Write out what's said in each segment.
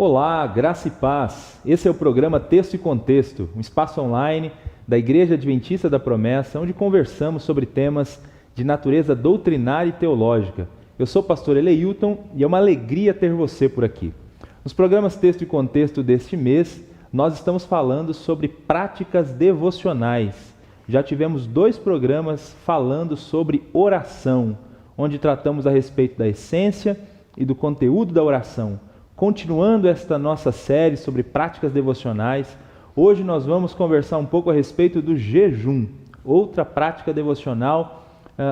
Olá, graça e paz. Esse é o programa Texto e Contexto, um espaço online da Igreja Adventista da Promessa, onde conversamos sobre temas de natureza doutrinária e teológica. Eu sou o pastor Eleilton e é uma alegria ter você por aqui. Nos programas Texto e Contexto deste mês, nós estamos falando sobre práticas devocionais. Já tivemos 2 programas falando sobre oração, onde tratamos a respeito da essência e do conteúdo da oração. Continuando esta nossa série sobre práticas devocionais, hoje nós vamos conversar um pouco a respeito do jejum, outra prática devocional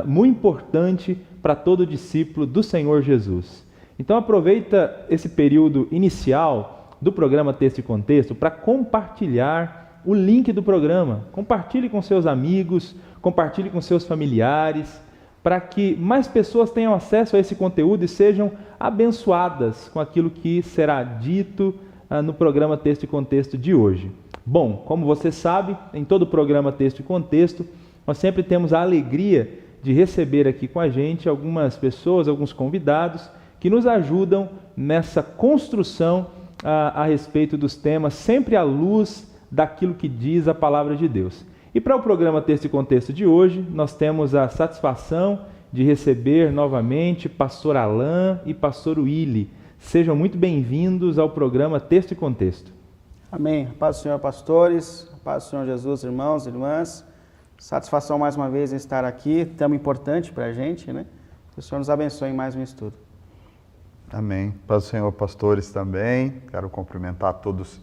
muito importante para todo discípulo do Senhor Jesus. Então aproveita esse período inicial do programa Texto e Contexto para compartilhar o link do programa. Compartilhe com seus amigos, compartilhe com seus familiares, para que mais pessoas tenham acesso a esse conteúdo e sejam abençoadas com aquilo que será dito no programa Texto e Contexto de hoje. Bom, como você sabe, em todo o programa Texto e Contexto, nós sempre temos a alegria de receber aqui com a gente algumas pessoas, alguns convidados, que nos ajudam nessa construção a respeito dos temas, sempre à luz daquilo que diz a Palavra de Deus. E para o programa Texto e Contexto de hoje, nós temos a satisfação de receber novamente Pastor Alain e Pastor Willy. Sejam muito bem-vindos ao programa Texto e Contexto. Amém. Paz do Senhor, pastores, paz do Senhor Jesus, irmãos e irmãs. Satisfação mais uma vez em estar aqui, tema importante para a gente, né? Que o Senhor nos abençoe em mais um estudo. Amém. Paz do Senhor, pastores também. Quero cumprimentar todos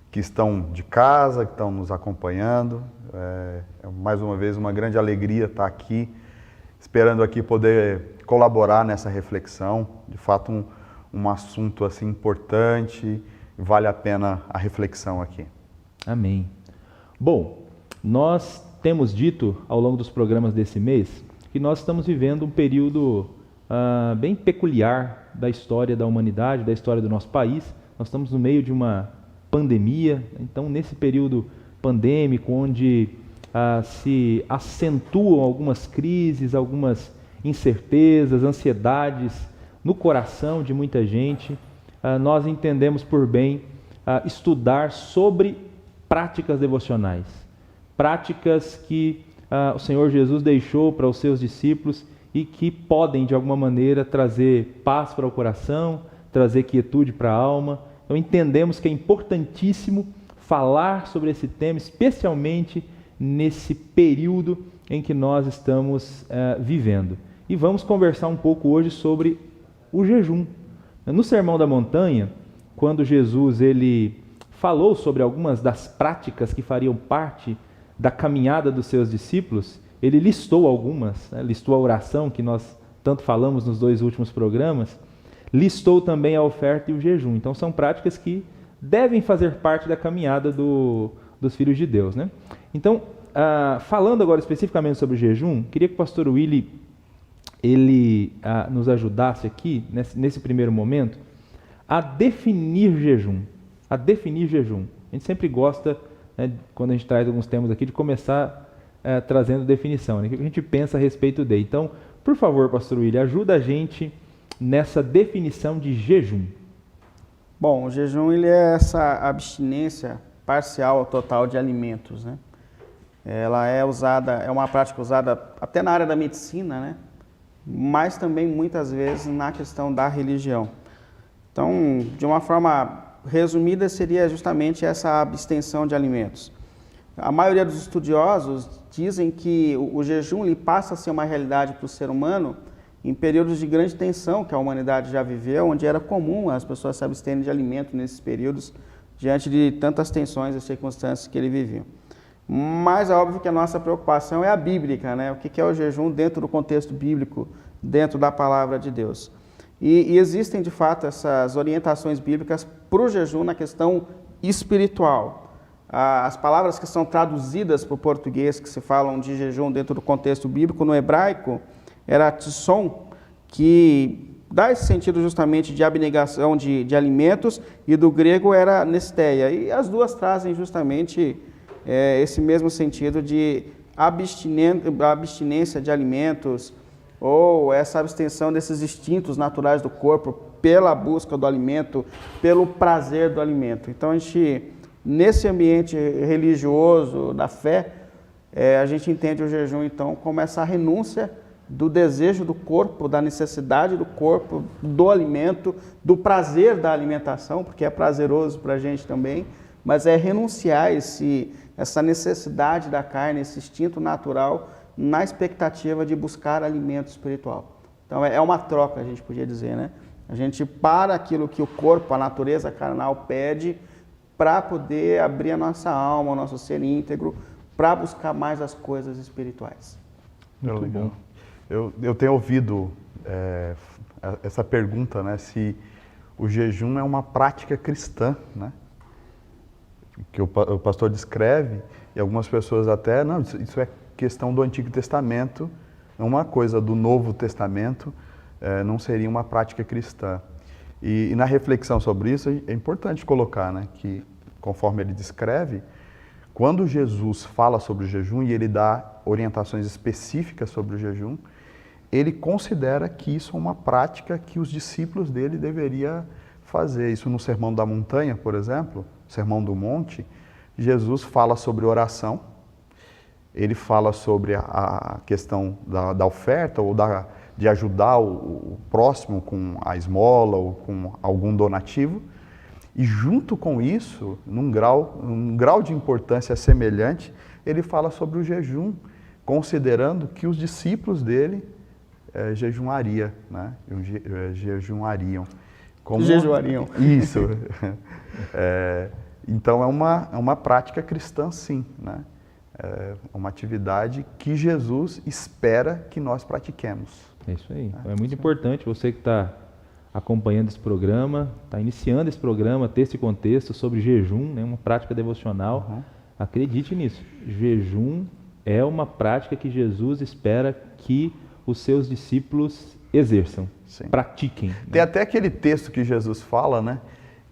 que estão de casa, que estão nos acompanhando. É mais uma vez uma grande alegria estar aqui, esperando aqui poder colaborar nessa reflexão. De fato, um assunto assim importante, vale a pena a reflexão aqui. Amém. Bom, nós temos dito ao longo dos programas desse mês que nós estamos vivendo um período bem peculiar da história da humanidade, da história do nosso país. Nós estamos no meio de uma pandemia, então nesse período pandêmico, onde se acentuam algumas crises, algumas incertezas, ansiedades no coração de muita gente, nós entendemos por bem estudar sobre práticas devocionais, práticas que o Senhor Jesus deixou para os seus discípulos e que podem, de alguma maneira, trazer paz para o coração, trazer quietude para a alma. Então entendemos que é importantíssimo falar sobre esse tema, especialmente nesse período em que nós estamos vivendo. E vamos conversar um pouco hoje sobre o jejum. No Sermão da Montanha, quando Jesus ele falou sobre algumas das práticas que fariam parte da caminhada dos seus discípulos, ele listou algumas, listou a oração que nós tanto falamos nos 2 últimos programas, listou também a oferta e o jejum. Então são práticas que devem fazer parte da caminhada dos filhos de Deus, né? Então, falando agora especificamente sobre o jejum, queria que o pastor Willy nos ajudasse aqui, nesse primeiro momento, a definir jejum. A gente sempre gosta, né, quando a gente traz alguns temas aqui, de começar trazendo definição, né? O que a gente pensa a respeito dele. Então, por favor, pastor Willy, ajuda a gente nessa definição de jejum. Bom, o jejum ele é essa abstinência parcial ou total de alimentos, né? Ela é uma prática usada até na área da medicina, né? Mas também muitas vezes na questão da religião. Então, de uma forma resumida, seria justamente essa abstenção de alimentos. A maioria dos estudiosos dizem que o jejum ele passa a ser uma realidade para o ser humano em períodos de grande tensão que a humanidade já viveu, onde era comum as pessoas se absterem de alimento nesses períodos, diante de tantas tensões e circunstâncias que ele vivia. Mas é óbvio que a nossa preocupação é a bíblica, né? O que é o jejum dentro do contexto bíblico, dentro da palavra de Deus. E existem, de fato, essas orientações bíblicas para o jejum na questão espiritual. As palavras que são traduzidas para o português, que se falam de jejum dentro do contexto bíblico, no hebraico, era tison, que dá esse sentido justamente de abnegação de alimentos, e do grego era nesteia. E as duas trazem justamente esse mesmo sentido de abstinência de alimentos, ou essa abstenção desses instintos naturais do corpo pela busca do alimento, pelo prazer do alimento. Então, a gente, nesse ambiente religioso, da fé, a gente entende o jejum, então, como essa renúncia do desejo do corpo, da necessidade do corpo, do alimento, do prazer da alimentação, porque é prazeroso para a gente também, mas é renunciar essa necessidade da carne, esse instinto natural, na expectativa de buscar alimento espiritual. Então é uma troca, a gente podia dizer, né? A gente para aquilo que o corpo, a natureza carnal pede, para poder abrir a nossa alma, o nosso ser íntegro, para buscar mais as coisas espirituais. Muito bom. Eu tenho ouvido essa pergunta, né? Se o jejum é uma prática cristã, né? Que o pastor descreve, e algumas pessoas até, não, isso é questão do Antigo Testamento, é uma coisa do Novo Testamento, não seria uma prática cristã. E na reflexão sobre isso, é importante colocar, né, que, conforme ele descreve, quando Jesus fala sobre o jejum e ele dá orientações específicas sobre o jejum, ele considera que isso é uma prática que os discípulos dele deveriam fazer. Isso no Sermão da Montanha, por exemplo, Sermão do Monte, Jesus fala sobre oração, ele fala sobre a questão da oferta ou de ajudar o próximo com a esmola ou com algum donativo, e junto com isso, num grau de importância semelhante, ele fala sobre o jejum, considerando que os discípulos dele jejuariam, né? Jejuariam. Jejuariam. Isso. Então é uma prática cristã, sim, né? É uma atividade que Jesus espera que nós pratiquemos. É isso aí. É muito importante você que está acompanhando esse programa, está iniciando esse programa, Texto e Contexto, sobre jejum, né? Uma prática devocional. Uhum. Acredite nisso. Jejum é uma prática que Jesus espera que os seus discípulos exerçam, Sim. pratiquem. Tem até aquele texto que Jesus fala, né?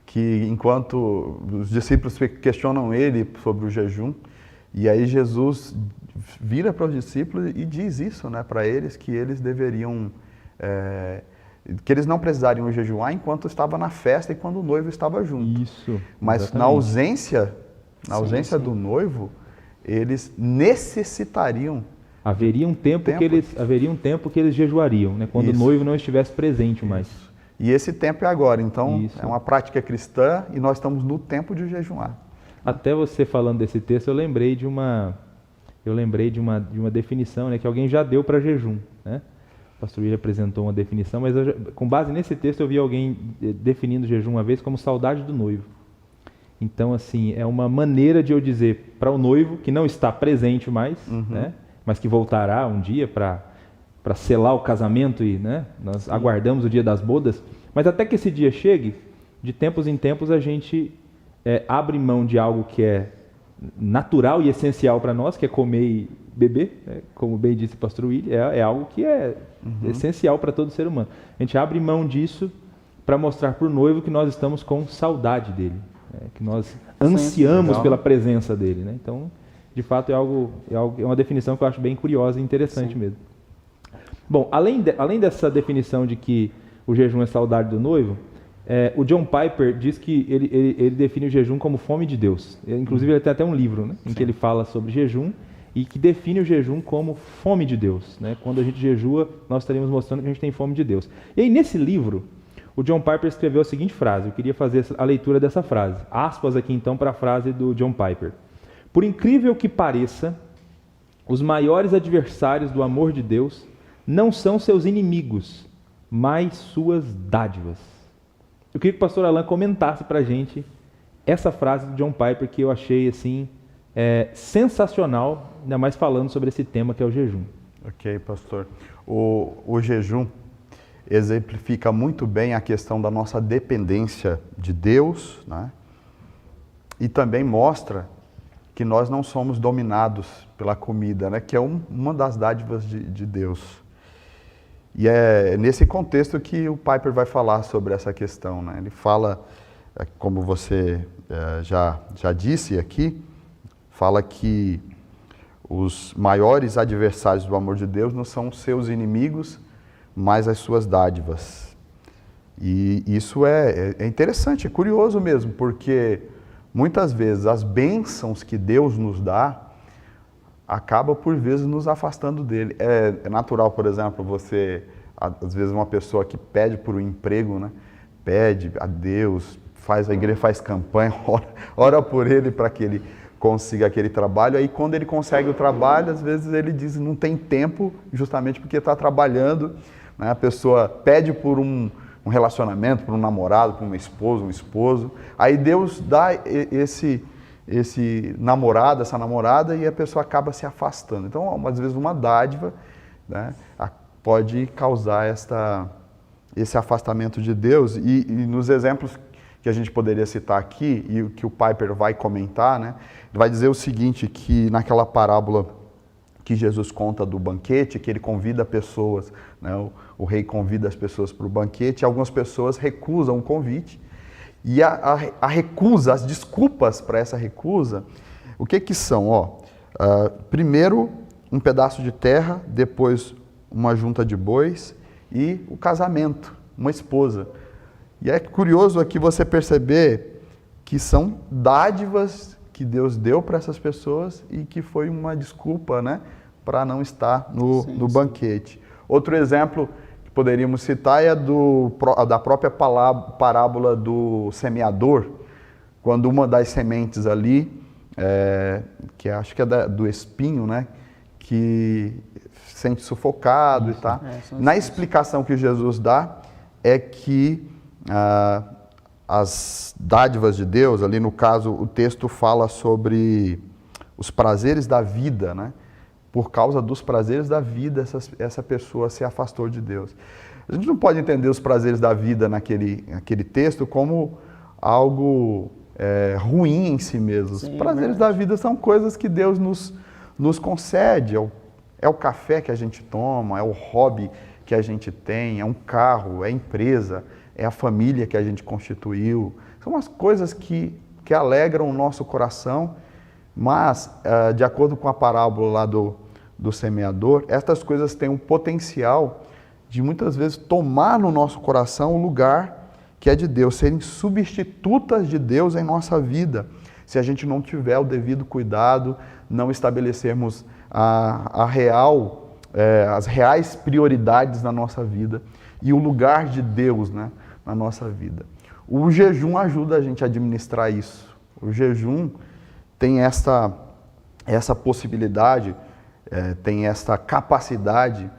Que enquanto os discípulos questionam ele sobre o jejum, e aí Jesus vira para os discípulos e diz isso, né, para eles, que eles deveriam, que eles não precisariam jejuar enquanto estava na festa e quando o noivo estava junto. Isso. Mas exatamente. na ausência do noivo, eles necessitariam. Haveria um tempo que eles jejuariam, né, quando o noivo não estivesse presente mais. E esse tempo é agora, então Isso. é uma prática cristã e nós estamos no tempo de jejuar. Até você falando desse texto, eu lembrei de uma definição, né, que alguém já deu para jejum, né? O pastor William apresentou uma definição, mas com base nesse texto eu vi alguém definindo jejum uma vez como saudade do noivo. Então, assim, é uma maneira de eu dizer para o noivo que não está presente mais, né, mas que voltará um dia para selar o casamento e, né, nós aguardamos o dia das bodas, mas até que esse dia chegue, de tempos em tempos a gente abre mão de algo que é natural e essencial para nós, que é comer e beber, né? Como bem disse o pastor William, é algo que é essencial para todo ser humano. A gente abre mão disso para mostrar para o noivo que nós estamos com saudade dele, que nós ansiamos pela presença dele, né? Então, de fato, é uma definição que eu acho bem curiosa e interessante mesmo. Bom, além dessa definição de que o jejum é saudade do noivo, o John Piper diz que ele define o jejum como fome de Deus. Inclusive, ele tem até um livro, né, em que ele fala sobre jejum e que define o jejum como fome de Deus, né? Quando a gente jejua, nós estaremos mostrando que a gente tem fome de Deus. E aí, nesse livro, o John Piper escreveu a seguinte frase, eu queria fazer a leitura dessa frase. Aspas aqui, então, para a frase do John Piper. Por incrível que pareça, os maiores adversários do amor de Deus não são seus inimigos, mas suas dádivas. Eu queria que o pastor Alan comentasse para a gente essa frase do John Piper que eu achei assim sensacional, ainda mais falando sobre esse tema que é o jejum. Ok, pastor. O jejum exemplifica muito bem a questão da nossa dependência de Deus, né? E também mostra que nós não somos dominados pela comida, né? Que é uma das dádivas de Deus. E é nesse contexto que o Piper vai falar sobre essa questão, né? Ele fala, como você já disse aqui, fala que os maiores adversários do amor de Deus não são os seus inimigos, mas as suas dádivas. E isso é interessante, é curioso mesmo, porque muitas vezes as bênçãos que Deus nos dá acaba por vezes nos afastando dele. É natural, por exemplo, você, às vezes uma pessoa que pede por um emprego, né? Pede a Deus, a igreja faz campanha, ora por ele para que ele consiga aquele trabalho. Aí quando ele consegue o trabalho, às vezes ele diz que não tem tempo, justamente porque está trabalhando, né? A pessoa pede por um relacionamento, por um namorado, por uma esposa, um esposo. Aí Deus dá esse namorado, essa namorada, e a pessoa acaba se afastando. Então, às vezes, uma dádiva, né, pode causar esse afastamento de Deus. E nos exemplos que a gente poderia citar aqui, e que o Piper vai comentar, né, ele vai dizer o seguinte, que naquela parábola que Jesus conta do banquete, que ele convida pessoas, né, o rei convida as pessoas para o banquete, e algumas pessoas recusam o convite. E a recusa, as desculpas para essa recusa, o que são? Primeiro, um pedaço de terra, depois uma junta de bois e o casamento, uma esposa. E é curioso aqui você perceber que são dádivas que Deus deu para essas pessoas e que foi uma desculpa, né, para não estar no banquete. Outro exemplo que poderíamos citar é da própria parábola do semeador, quando uma das sementes ali, que acho que é do espinho, né, que se sente sufocado e tal. Na explicação que Jesus dá é que as dádivas de Deus, ali no caso o texto fala sobre os prazeres da vida, né? Por causa dos prazeres da vida, essa pessoa se afastou de Deus. A gente não pode entender os prazeres da vida naquele texto como algo ruim em si mesmo. Os prazeres da vida são coisas que Deus nos concede. É o café que a gente toma, é o hobby que a gente tem, é um carro, é a empresa, é a família que a gente constituiu. São as coisas que alegram o nosso coração, mas, de acordo com a parábola lá do semeador, estas coisas têm um potencial de muitas vezes tomar no nosso coração o lugar que é de Deus, serem substitutas de Deus em nossa vida, se a gente não tiver o devido cuidado, não estabelecermos as reais prioridades na nossa vida e o lugar de Deus, né, na nossa vida. O jejum ajuda a gente a administrar isso. O jejum tem essa possibilidade, tem essa capacidade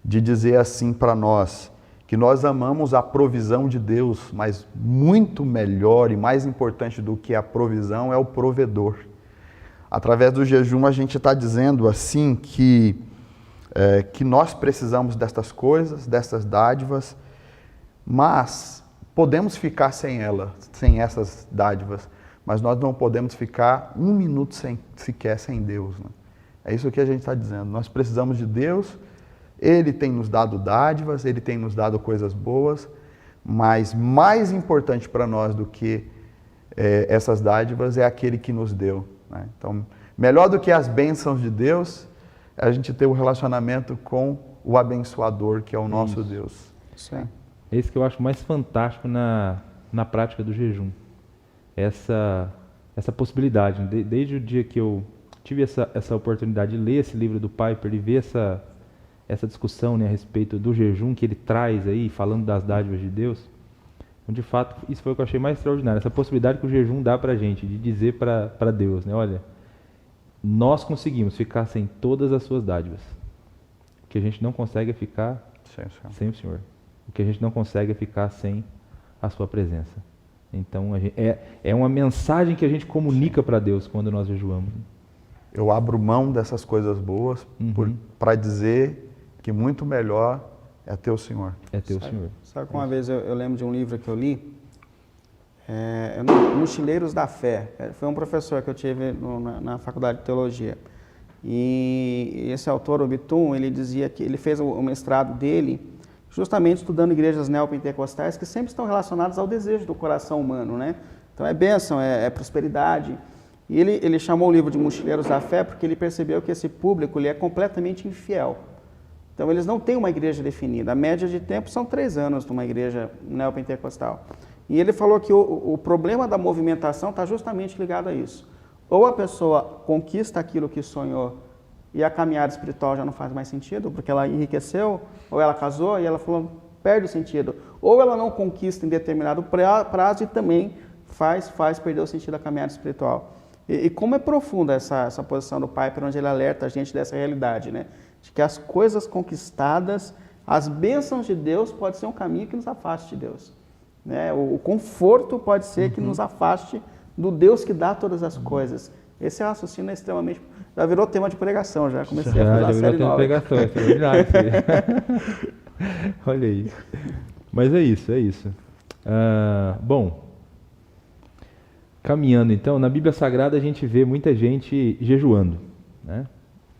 de dizer assim para nós, que nós amamos a provisão de Deus, mas muito melhor e mais importante do que a provisão é o provedor. Através do jejum a gente está dizendo assim que nós precisamos destas coisas, dessas dádivas, mas podemos ficar sem essas dádivas, mas nós não podemos ficar um minuto sequer sem Deus, né? É isso que a gente está dizendo. Nós precisamos de Deus, Ele tem nos dado dádivas, Ele tem nos dado coisas boas, mas mais importante para nós do que essas dádivas é aquele que nos deu, né? Então, melhor do que as bênçãos de Deus, é a gente ter um relacionamento com o abençoador, que é o nosso Deus. Isso é. É isso que eu acho mais fantástico na prática do jejum. Essa possibilidade. Desde o dia que eu tive essa oportunidade de ler esse livro do Piper e ver essa discussão, né, a respeito do jejum que ele traz aí, falando das dádivas de Deus, de fato, isso foi o que eu achei mais extraordinário. Essa possibilidade que o jejum dá pra gente, de dizer para Deus, né, olha, nós conseguimos ficar sem todas as suas dádivas. O que a gente não consegue é ficar sem o Senhor. O que a gente não consegue é ficar sem a sua presença. Então, é uma mensagem que a gente comunica para Deus quando nós jejuamos. Eu abro mão dessas coisas boas para dizer que muito melhor é ter o Senhor. É ter o Senhor. Sabe que uma vez eu lembro de um livro que eu li, Mochileiros da Fé. Foi um professor que eu tive na Faculdade de Teologia. E esse autor, o Bitum, ele dizia que ele fez o mestrado dele justamente estudando igrejas neopentecostais que sempre estão relacionadas ao desejo do coração humano, né? Então é bênção, é prosperidade. E ele chamou o livro de Mochileiros da Fé porque ele percebeu que esse público ele é completamente infiel. Então, eles não têm uma igreja definida. A média de tempo são 3 anos numa igreja neopentecostal. E ele falou que o problema da movimentação está justamente ligado a isso. Ou a pessoa conquista aquilo que sonhou e a caminhada espiritual já não faz mais sentido, porque ela enriqueceu, ou ela casou e ela falou, perde o sentido. Ou ela não conquista em determinado prazo e também faz perder o sentido da caminhada espiritual. E como é profunda essa posição do Piper, onde ele alerta a gente dessa realidade, né? De que as coisas conquistadas, as bênçãos de Deus pode ser um caminho que nos afaste de Deus. Né? O conforto pode ser que nos afaste do Deus que dá todas as coisas. Esse raciocínio é extremamente... Já virou tema de pregação, já comecei a fazer a série nova. Já virou tema de pregação, é verdade. Olha aí. Mas é isso. Bom, caminhando então, na Bíblia Sagrada a gente vê muita gente jejuando, né?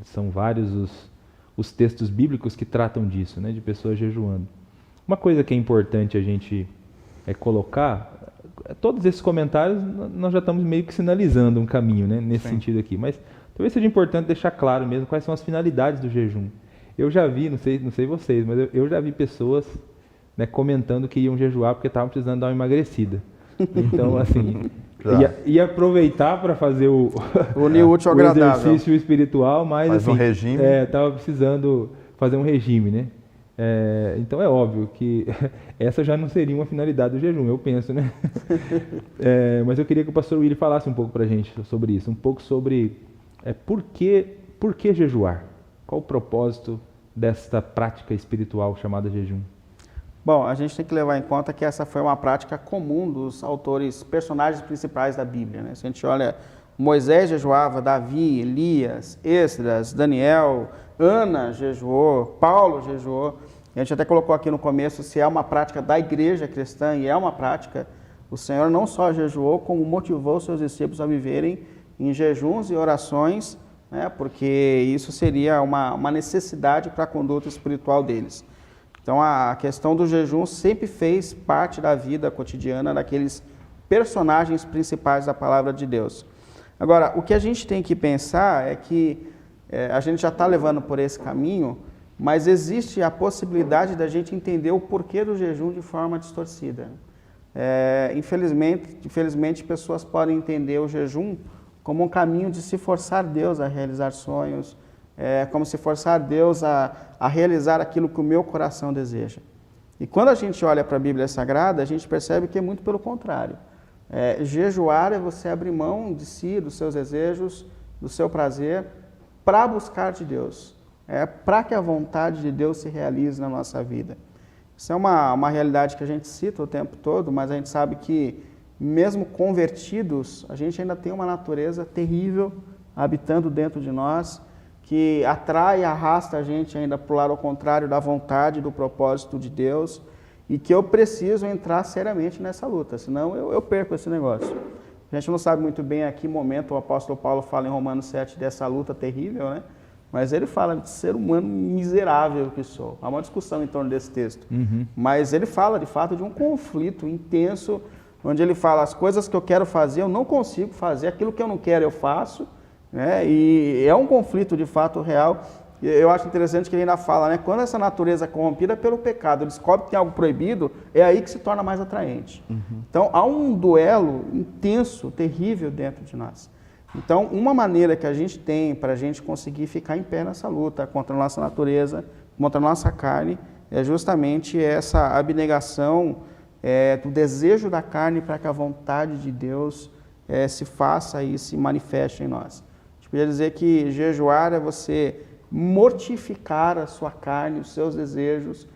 São vários os textos bíblicos que tratam disso, né? De pessoas jejuando. Uma coisa que é importante a gente colocar, todos esses comentários nós já estamos meio que sinalizando um caminho, né? Nesse sentido aqui, mas talvez seja importante deixar claro mesmo quais são as finalidades do jejum. Eu já vi, não sei vocês, mas eu já vi pessoas, né, comentando que iam jejuar porque estavam precisando dar uma emagrecida. Então, assim, ia aproveitar para fazer o útil ao agradável, exercício espiritual, mas assim, um regime. Estava precisando fazer um regime, né? Então é óbvio que essa já não seria uma finalidade do jejum, eu penso, né? Mas eu queria que o pastor Willy falasse um pouco para a gente sobre isso, um pouco sobre por que jejuar? Qual o propósito desta prática espiritual chamada jejum? Bom, a gente tem que levar em conta que essa foi uma prática comum dos personagens principais da Bíblia, né? Se a gente olha, Moisés jejuava, Davi, Elias, Esdras, Daniel, Ana jejuou, Paulo jejuou. A gente até colocou aqui no começo, se é uma prática da igreja cristã, e é uma prática, o Senhor não só jejuou, como motivou seus discípulos a viverem em jejuns e orações, né? Porque isso seria uma necessidade para a conduta espiritual deles. Então, a questão do jejum sempre fez parte da vida cotidiana daqueles personagens principais da palavra de Deus. Agora, o que a gente tem que pensar é que a gente já está levando por esse caminho, mas existe a possibilidade da gente entender o porquê do jejum de forma distorcida. Infelizmente, pessoas podem entender o jejum como um caminho de se forçar Deus a realizar sonhos, como se forçar Deus a realizar aquilo que o meu coração deseja. E quando a gente olha para a Bíblia Sagrada, a gente percebe que é muito pelo contrário. Jejuar é você abrir mão de si, dos seus desejos, do seu prazer, para buscar de Deus. Para que a vontade de Deus se realize na nossa vida. Isso é uma realidade que a gente cita o tempo todo, mas a gente sabe que, mesmo convertidos, a gente ainda tem uma natureza terrível habitando dentro de nós, que atrai e arrasta a gente ainda para o lado ao contrário da vontade, do propósito de Deus, e que eu preciso entrar seriamente nessa luta, senão eu perco esse negócio. A gente não sabe muito bem a que momento o apóstolo Paulo fala em Romanos 7 dessa luta terrível, né? Mas ele fala de ser humano miserável que sou. Há uma discussão em torno desse texto. Mas ele fala, de fato, de um conflito intenso, onde ele fala, as coisas que eu quero fazer, eu não consigo fazer, aquilo que eu não quero, eu faço, né? E é um conflito, de fato, real. Eu acho interessante que ele ainda fala, né? Quando essa natureza é corrompida pelo pecado, descobre que tem algo proibido, é aí que se torna mais atraente. Então, há um duelo intenso, terrível dentro de nós. Então, uma maneira que a gente tem para a gente conseguir ficar em pé nessa luta contra a nossa natureza, contra a nossa carne, é justamente essa abnegação do desejo da carne para que a vontade de Deus se faça e se manifeste em nós. A gente podia dizer que jejuar é você mortificar a sua carne, os seus desejos,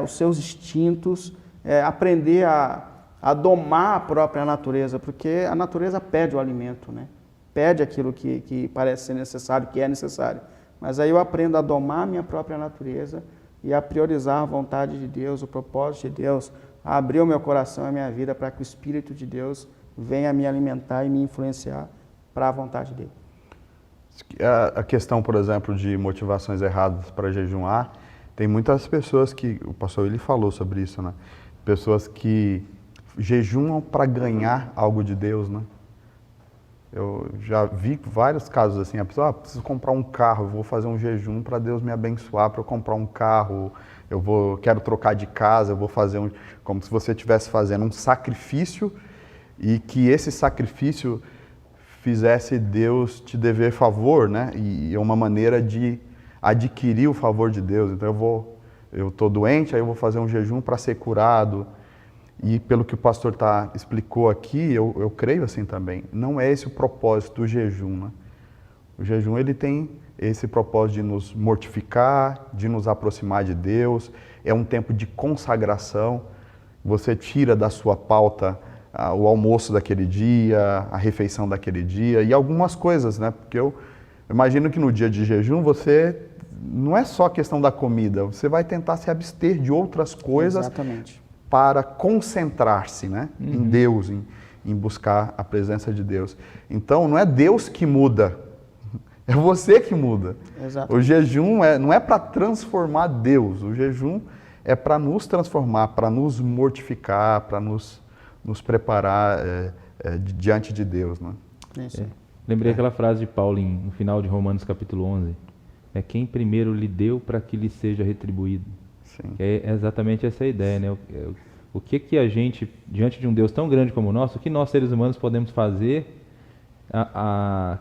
os seus instintos, aprender a domar a própria natureza, porque a natureza pede o alimento, né? Pede aquilo que parece ser necessário, que é necessário. Mas aí eu aprendo a domar a minha própria natureza e a priorizar a vontade de Deus, o propósito de Deus, a abrir o meu coração e a minha vida para que o Espírito de Deus venha me alimentar e me influenciar para a vontade dele. A questão, por exemplo, de motivações erradas para jejuar, tem muitas pessoas que, o pastor ele falou sobre isso, né? Pessoas que jejuam para ganhar algo de Deus, né? Eu já vi vários casos assim, a pessoa, preciso comprar um carro, eu vou fazer um jejum para Deus me abençoar para eu comprar um carro, quero trocar de casa, eu vou fazer como se você estivesse fazendo um sacrifício e que esse sacrifício fizesse Deus te dever favor, né? E é uma maneira de adquirir o favor de Deus. Então eu estou doente, aí eu vou fazer um jejum para ser curado. E pelo que o pastor explicou aqui, eu creio assim também. Não é esse o propósito do jejum, né? O jejum ele tem esse propósito de nos mortificar, de nos aproximar de Deus. É um tempo de consagração. Você tira da sua pauta o almoço daquele dia, a refeição daquele dia e algumas coisas, né? Porque eu imagino que no dia de jejum você não é só questão da comida, você vai tentar se abster de outras coisas. Exatamente. Para concentrar-se, né, em Deus, em buscar a presença de Deus. Então, não é Deus que muda, é você que muda. Exatamente. O jejum não é para transformar Deus, o jejum é para nos transformar, para nos mortificar, para nos preparar diante de Deus. Né? Isso. Lembrei aquela frase de Paulo no final de Romanos capítulo 11, quem primeiro lhe deu para que lhe seja retribuído. Sim. É exatamente essa a ideia, né? O que a gente, diante de um Deus tão grande como o nosso, o que nós seres humanos podemos fazer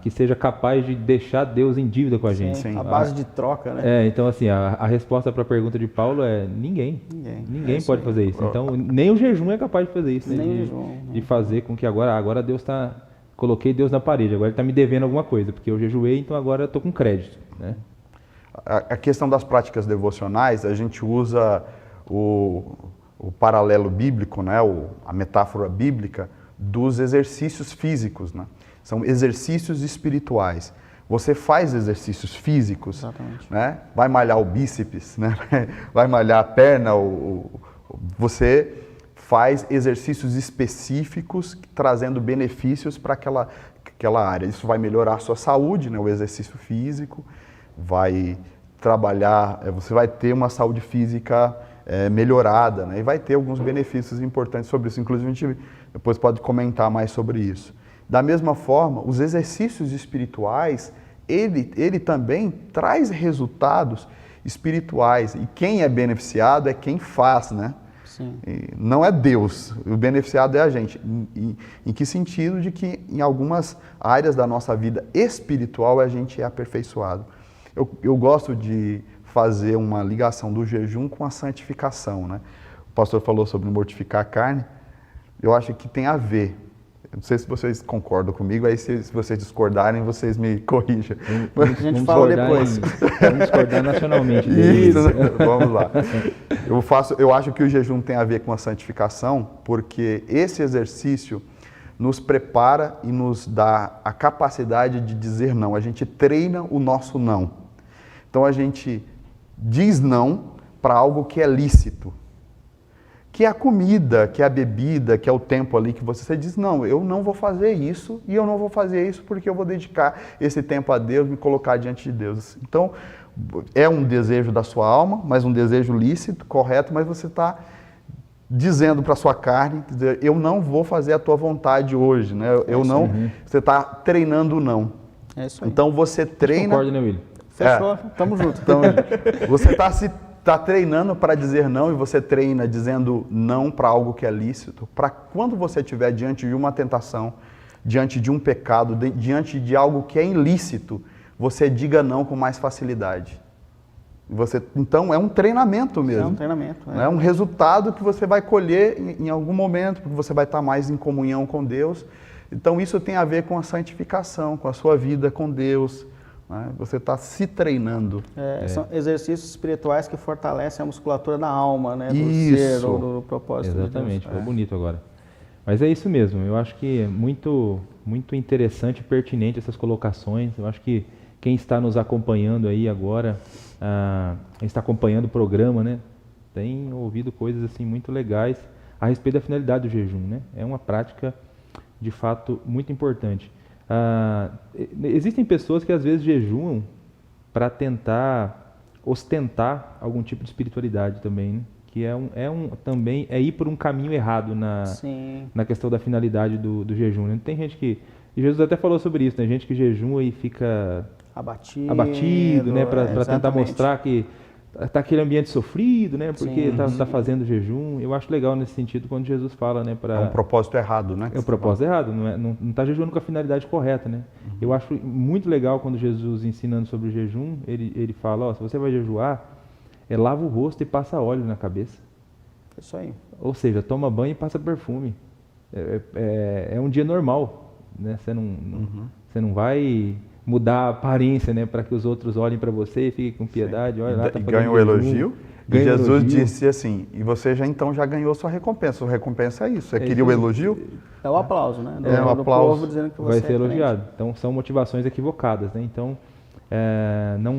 que seja capaz de deixar Deus em dívida com a gente? Sim. A base de troca, né? Então assim, a resposta para a pergunta de Paulo é ninguém. Ninguém pode fazer isso. Então, nem o jejum é capaz de fazer isso. Né? Nem o jejum. De fazer com que agora Deus coloquei Deus na parede, agora ele está me devendo alguma coisa, porque eu jejuei, então agora eu estou com crédito, né? A questão das práticas devocionais, a gente usa o paralelo bíblico, né, a metáfora bíblica dos exercícios físicos. Né? São exercícios espirituais. Você faz exercícios físicos, Exatamente. Né? Vai malhar o bíceps, né? Vai malhar a perna, você faz exercícios específicos trazendo benefícios para aquela área. Isso vai melhorar a sua saúde, né, o exercício físico. Vai trabalhar, você vai ter uma saúde física melhorada, né? E vai ter alguns benefícios importantes sobre isso. Inclusive, a gente depois pode comentar mais sobre isso. Da mesma forma, os exercícios espirituais, ele também traz resultados espirituais. E quem é beneficiado é quem faz, né? Sim. Não é Deus, o beneficiado é a gente. Em que sentido? De que em algumas áreas da nossa vida espiritual a gente é aperfeiçoado. Eu gosto de fazer uma ligação do jejum com a santificação, né? O pastor falou sobre mortificar a carne, eu acho que tem a ver. Não sei se vocês concordam comigo, aí se vocês discordarem, vocês me corrijam. A gente fala depois. Vamos discordar nacionalmente. Isso, vamos lá. Eu acho que o jejum tem a ver com a santificação, porque esse exercício nos prepara e nos dá a capacidade de dizer não. A gente treina o nosso não. Então a gente diz não para algo que é lícito, que é a comida, que é a bebida, que é o tempo ali que você diz, não, eu não vou fazer isso e eu não vou fazer isso porque eu vou dedicar esse tempo a Deus, me colocar diante de Deus. Então é um desejo da sua alma, mas um desejo lícito, correto, mas você está dizendo para a sua carne, dizer, eu não vou fazer a tua vontade hoje, né? Você está treinando o não. É isso aí. Então você treina... Concorda, né, William? Fechou, tamo junto. Você está treinando para dizer não e você treina dizendo não para algo que é lícito, para quando você estiver diante de uma tentação, diante de um pecado, diante de algo que é ilícito, você diga não com mais facilidade. Então é um treinamento mesmo. É um treinamento. É um resultado que você vai colher em algum momento, porque você vai estar mais em comunhão com Deus. Então isso tem a ver com a santificação, com a sua vida com Deus. Você está se treinando. São exercícios espirituais que fortalecem a musculatura da alma, né? Do Isso. ser, do propósito. Exatamente, de Deus. ficou bonito agora. Mas é isso mesmo, eu acho que é muito interessante e pertinente essas colocações. Eu acho que quem está nos acompanhando aí agora, quem está acompanhando o programa, né? Tem ouvido coisas assim muito legais a respeito da finalidade do jejum, né? É uma prática, de fato, muito importante. Existem pessoas que às vezes jejuam para tentar ostentar algum tipo de espiritualidade também, né? Que também é ir por um caminho errado na questão da finalidade do jejum, né? Tem gente que E Jesus até falou sobre isso, né? Gente que jejua e fica abatido, né? Para tentar exatamente. mostrar que tá aquele ambiente sofrido, né? Porque Sim. tá fazendo jejum. Eu acho legal nesse sentido quando Jesus fala, né? É um propósito errado, né? É um propósito errado, não tá jejuando com a finalidade correta, né? Eu acho muito legal quando Jesus, ensinando sobre o jejum, ele fala, ó, se você vai jejuar, lava o rosto e passa óleo na cabeça. É isso aí. Ou seja, toma banho e passa perfume. É um dia normal, né? Você não vai mudar a aparência, né? Para que os outros olhem para você e fiquem com piedade. Olha lá, tá E fazendo ganha o jejum. elogio. E Ganha o Jesus elogio. disse assim, e você já ganhou sua recompensa. Sua recompensa é isso. Você queria isso o aí. elogio? É o aplauso, né? É um do aplauso. povo dizendo que Vai você ser é elogiado. crente. Então são motivações equivocadas, né? Então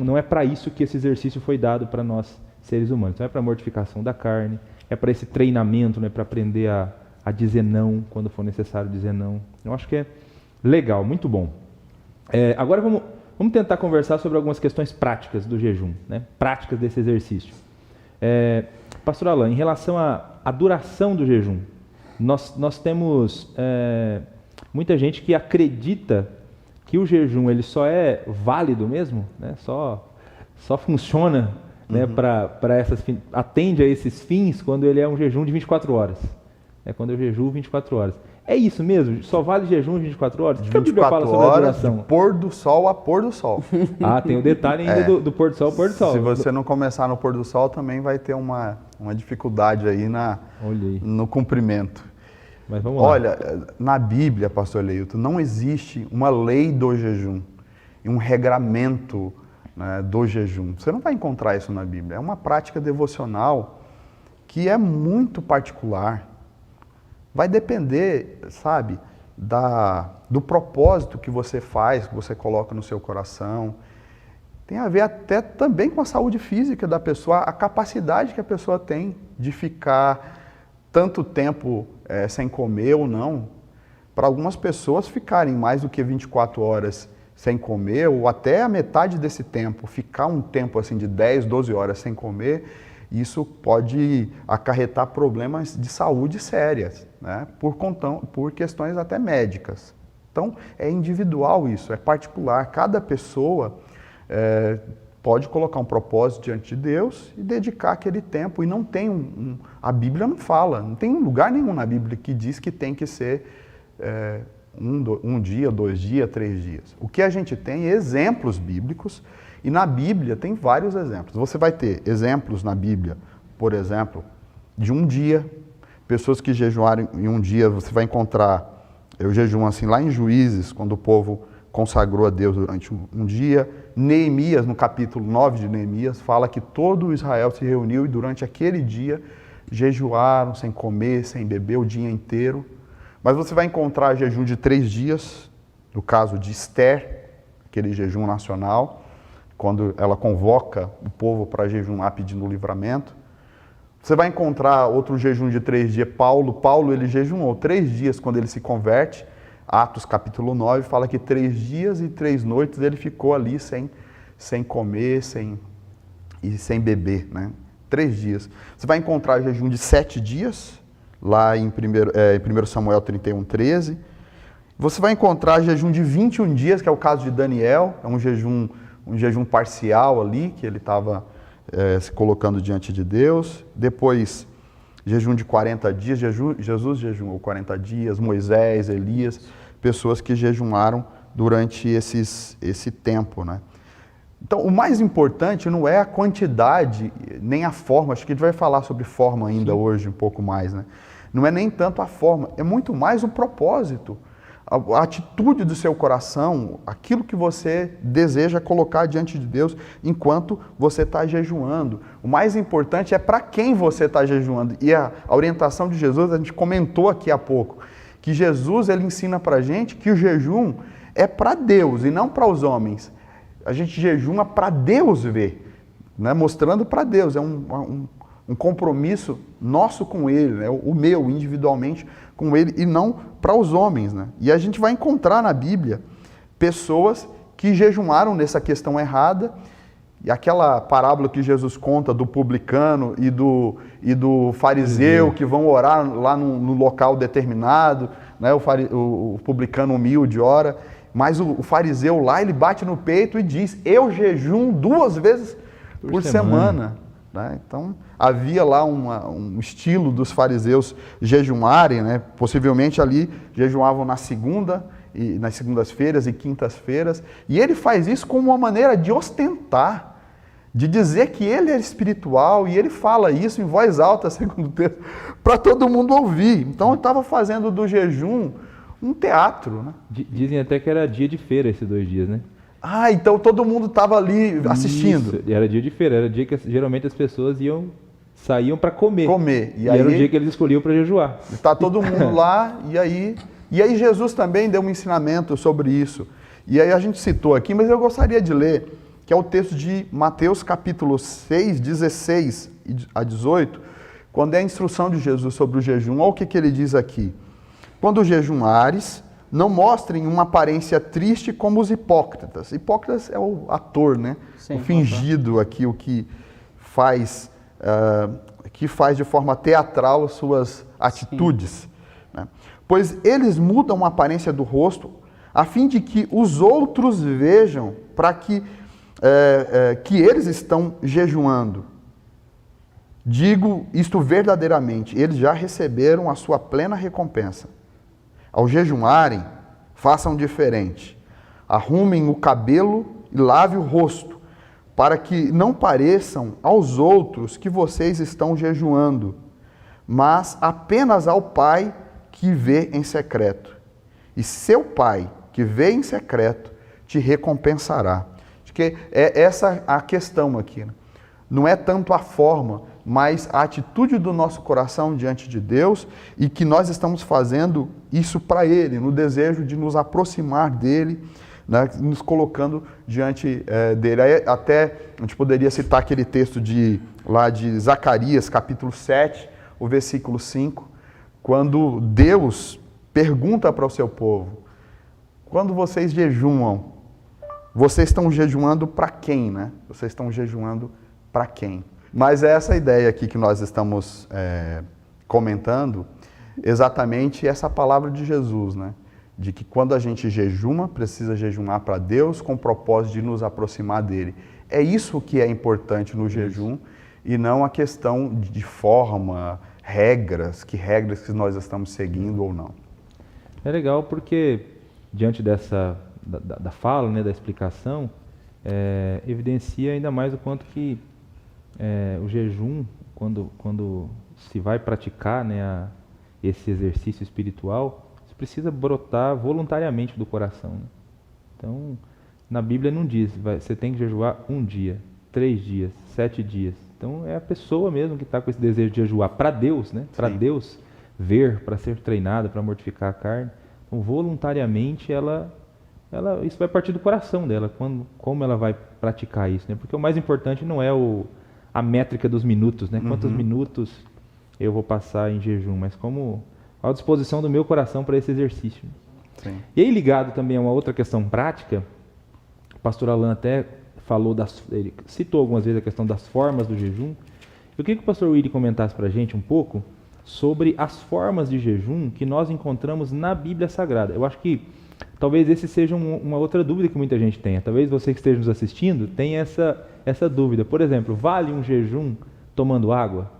não é para isso que esse exercício foi dado para nós seres humanos. Não é para mortificação da carne, é para esse treinamento, né? Para aprender a dizer não quando for necessário dizer não. Eu acho que é legal, muito bom. Agora vamos tentar conversar sobre algumas questões práticas do jejum, né? Práticas desse exercício. Pastor Alain, em relação à duração do jejum, nós temos muita gente que acredita que o jejum ele só é válido mesmo, né? Só funciona, né? Atende a esses fins quando ele é um jejum de 24 horas. Quando eu jejuo 24 horas. É isso mesmo? Só vale jejum de 24 horas? O que a Bíblia fala sobre a duração? De pôr do sol a pôr do sol. Tem o detalhe ainda do pôr do sol ao pôr do sol. Se você não começar no pôr do sol, também vai ter uma dificuldade aí no cumprimento. Mas vamos lá. Olha, na Bíblia, pastor Leilton, não existe uma lei do jejum e um regramento, né, do jejum. Você não vai encontrar isso na Bíblia. É uma prática devocional que é muito particular. Vai depender, sabe, do propósito que você faz, que você coloca no seu coração. Tem a ver até também com a saúde física da pessoa, a capacidade que a pessoa tem de ficar tanto tempo sem comer ou não. Para algumas pessoas ficarem mais do que 24 horas sem comer, ou até a metade desse tempo, ficar um tempo assim de 10, 12 horas sem comer, isso pode acarretar problemas de saúde sérias, né? Por questões até médicas. Então, é individual isso, é particular. Cada pessoa pode colocar um propósito diante de Deus e dedicar aquele tempo. E não tem a Bíblia não fala, não tem lugar nenhum na Bíblia que diz que tem que ser um dia, 2 dias, 3 dias. O que a gente tem é exemplos bíblicos. E na Bíblia tem vários exemplos. Você vai ter exemplos na Bíblia, por exemplo, de um dia. Pessoas que jejuaram em um dia, você vai encontrar, eu jejuo assim lá em Juízes, quando o povo consagrou a Deus durante um dia. Neemias, no capítulo 9 de Neemias, fala que todo Israel se reuniu e durante aquele dia jejuaram sem comer, sem beber o dia inteiro. Mas você vai encontrar jejum de 3 dias, no caso de Esther, aquele jejum nacional, quando ela convoca o povo para jejuar pedindo livramento. Você vai encontrar outro jejum de 3 dias, Paulo ele jejuou 3 dias quando ele se converte. Atos capítulo 9 fala que 3 dias e 3 noites ele ficou ali sem comer e sem beber, né? 3 dias. Você vai encontrar jejum de 7 dias, lá em 1 Samuel 31, 13. Você vai encontrar jejum de 21 dias, que é o caso de Daniel, é um jejum parcial ali, que ele estava se colocando diante de Deus. Depois, jejum de 40 dias, Jesus jejuou 40 dias, Moisés, Elias, pessoas que jejuaram durante esse tempo, né? Então, o mais importante não é a quantidade, nem a forma, acho que a gente vai falar sobre forma ainda hoje um pouco mais, né? Não é nem tanto a forma, é muito mais o propósito. A atitude do seu coração, aquilo que você deseja colocar diante de Deus enquanto você está jejuando. O mais importante é para quem você está jejuando. E a orientação de Jesus, a gente comentou aqui há pouco, que Jesus ele ensina para a gente que o jejum é para Deus e não para os homens. A gente jejuma para Deus ver, né? Mostrando para Deus, é um compromisso nosso com Ele, né? O meu, individualmente, com Ele, e não para os homens, né? E a gente vai encontrar na Bíblia pessoas que jejuaram nessa questão errada, E aquela parábola que Jesus conta do publicano e do fariseu que vão orar lá no local determinado, né? O publicano humilde ora, mas o fariseu lá, ele bate no peito e diz, eu jejum 2 vezes por semana. Né? Então, havia lá um estilo dos fariseus jejuarem, né? Possivelmente ali jejuavam nas segundas-feiras e quintas-feiras, e ele faz isso como uma maneira de ostentar, de dizer que ele é espiritual, e ele fala isso em voz alta, segundo o texto, para todo mundo ouvir. Então ele estava fazendo do jejum um teatro. Né? Dizem até que era dia de feira esses 2 dias, né? Ah, então todo mundo estava ali assistindo. Isso, era dia de feira, era dia que geralmente as pessoas saíam para comer. E aí, era o dia que eles escolhiam para jejuar. Está todo mundo lá, e aí Jesus também deu um ensinamento sobre isso. E aí a gente citou aqui, mas eu gostaria de ler, que é o texto de Mateus capítulo 6, 16 a 18, quando é a instrução de Jesus sobre o jejum. Olha o que ele diz aqui. Quando jejuares, não mostrem uma aparência triste como os hipócritas. Hipócritas é o ator, né? Sim, o fingido aqui, o que faz de forma teatral as suas atitudes. Né? Pois eles mudam a aparência do rosto, a fim de que os outros vejam para que eles estão jejuando. Digo isto verdadeiramente, eles já receberam a sua plena recompensa. Ao jejuarem, façam diferente. Arrumem o cabelo e lavem o rosto, para que não pareçam aos outros que vocês estão jejuando, mas apenas ao Pai que vê em secreto. E seu Pai, que vê em secreto, te recompensará. Porque é essa a questão aqui. Né? Não é tanto a forma, mas a atitude do nosso coração diante de Deus, e que nós estamos fazendo isso para Ele, no desejo de nos aproximar dEle, né, nos colocando diante dEle. Aí, até a gente poderia citar aquele texto lá de Zacarias, capítulo 7, o versículo 5, quando Deus pergunta para o seu povo, quando vocês jejuam, vocês estão jejuando para quem, né? Vocês estão jejuando para quem? Mas é essa ideia aqui que nós estamos comentando, exatamente essa palavra de Jesus, né? De que quando a gente jejuma, precisa jejuar para Deus com o propósito de nos aproximar dele. É isso que é importante no jejum, e não a questão de forma, regras que nós estamos seguindo ou não. É legal porque, diante dessa da fala, né, da explicação, evidencia ainda mais o quanto que o jejum, quando se vai praticar, né, esse exercício espiritual, você precisa brotar voluntariamente do coração. Né? Então, na Bíblia não diz, você tem que jejuar 1 dia, 3 dias, 7 dias. Então, é a pessoa mesmo que está com esse desejo de jejuar para Deus, né? Para Deus ver, para ser treinada, para mortificar a carne. Então, voluntariamente, isso vai partir do coração dela, como ela vai praticar isso, né? Porque o mais importante não é a métrica dos minutos, né? Quantos minutos eu vou passar em jejum, mas qual a disposição do meu coração para esse exercício. Sim. E aí, ligado também a uma outra questão prática, o pastor Alan até falou, ele citou algumas vezes a questão das formas do jejum. Eu queria que o pastor Willy comentasse para a gente um pouco sobre as formas de jejum que nós encontramos na Bíblia Sagrada. Eu acho que talvez esse seja uma outra dúvida que muita gente tenha. Talvez você que esteja nos assistindo tenha essa dúvida. Por exemplo, vale um jejum tomando água?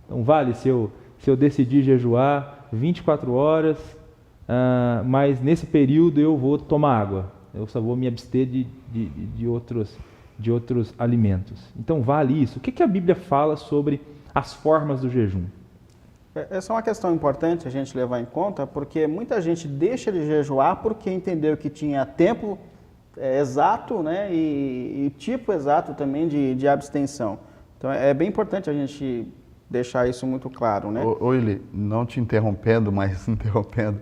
Então vale se eu decidir jejuar 24 horas, mas nesse período eu vou tomar água. Eu só vou me abster de outros alimentos. Então vale isso? O que a Bíblia fala sobre as formas do jejum? Essa é uma questão importante a gente levar em conta, porque muita gente deixa de jejuar porque entendeu que tinha tempo exato, né, e tipo exato também de abstenção. Então é bem importante a gente deixar isso muito claro, né? Willy, não te interrompendo, mas interrompendo.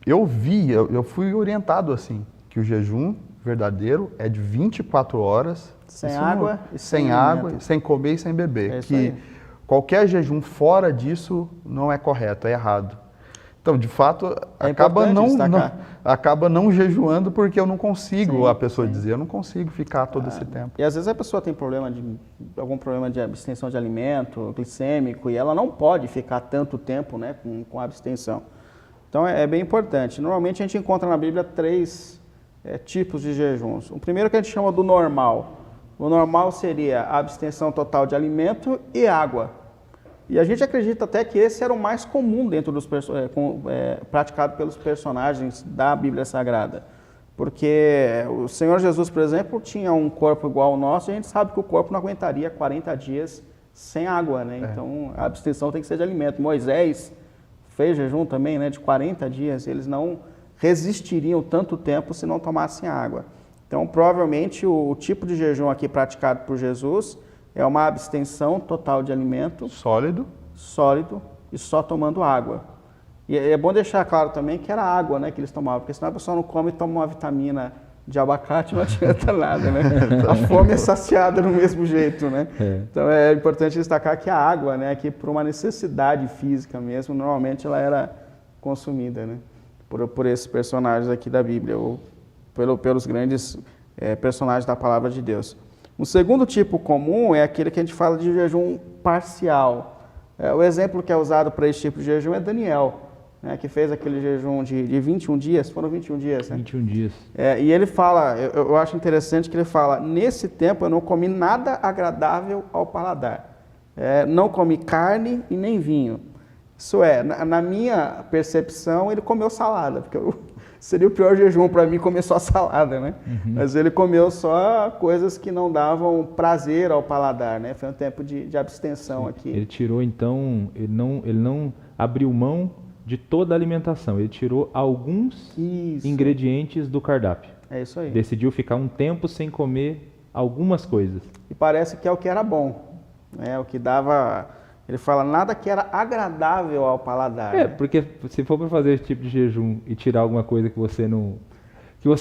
Eu fui orientado assim, que o jejum verdadeiro é de 24 horas. Sem água e sem água, sem comer e sem beber. É isso aí. Qualquer jejum fora disso não é correto, é errado. Então, de fato, É acaba importante destacar. acaba não jejuando porque eu não consigo, Sim, a pessoa sim. dizer, eu não consigo ficar todo esse tempo. E às vezes a pessoa tem algum problema de abstenção de alimento, glicêmico, e ela não pode ficar tanto tempo, né, com a abstenção. Então é bem importante. Normalmente a gente encontra na Bíblia 3 tipos de jejuns. O primeiro que a gente chama do normal. O normal seria a abstenção total de alimento e água. E a gente acredita até que esse era o mais comum dentro dos praticado pelos personagens da Bíblia Sagrada. Porque o Senhor Jesus, por exemplo, tinha um corpo igual ao nosso e a gente sabe que o corpo não aguentaria 40 dias sem água, né? Então a abstenção tem que ser de alimento. Moisés fez jejum também, né, de 40 dias, eles não resistiriam tanto tempo se não tomassem água. Então provavelmente o tipo de jejum aqui praticado por Jesus é uma abstenção total de alimento Sólido. e só tomando água. E é bom deixar claro também que era água, né, que eles tomavam, porque senão a pessoa não come e toma uma vitamina de abacate, não adianta nada, né? A fome é saciada do mesmo jeito, né? Então é importante destacar que a água, né, que por uma necessidade física mesmo, normalmente ela era consumida, né, por esses personagens aqui da Bíblia, ou pelos grandes personagens da Palavra de Deus. O segundo tipo comum é aquele que a gente fala de jejum parcial. O exemplo que é usado para esse tipo de jejum é Daniel, né, que fez aquele jejum de 21 dias, foram 21 dias, né? 21 dias. E ele fala, eu acho interessante que ele fala, nesse tempo eu não comi nada agradável ao paladar. Não comi carne e nem vinho. Isso na minha percepção, ele comeu salada, porque seria o pior jejum para mim comer só salada, né? Mas ele comeu só coisas que não davam prazer ao paladar, né? Foi um tempo de abstenção aqui. Ele tirou, então, ele não abriu mão de toda a alimentação, ele tirou alguns ingredientes do cardápio. É isso aí. Decidiu ficar um tempo sem comer algumas coisas. E parece que é o que era bom, né? O que dava... Ele fala nada que era agradável ao paladar. Né? Porque se for para fazer esse tipo de jejum e tirar alguma coisa que você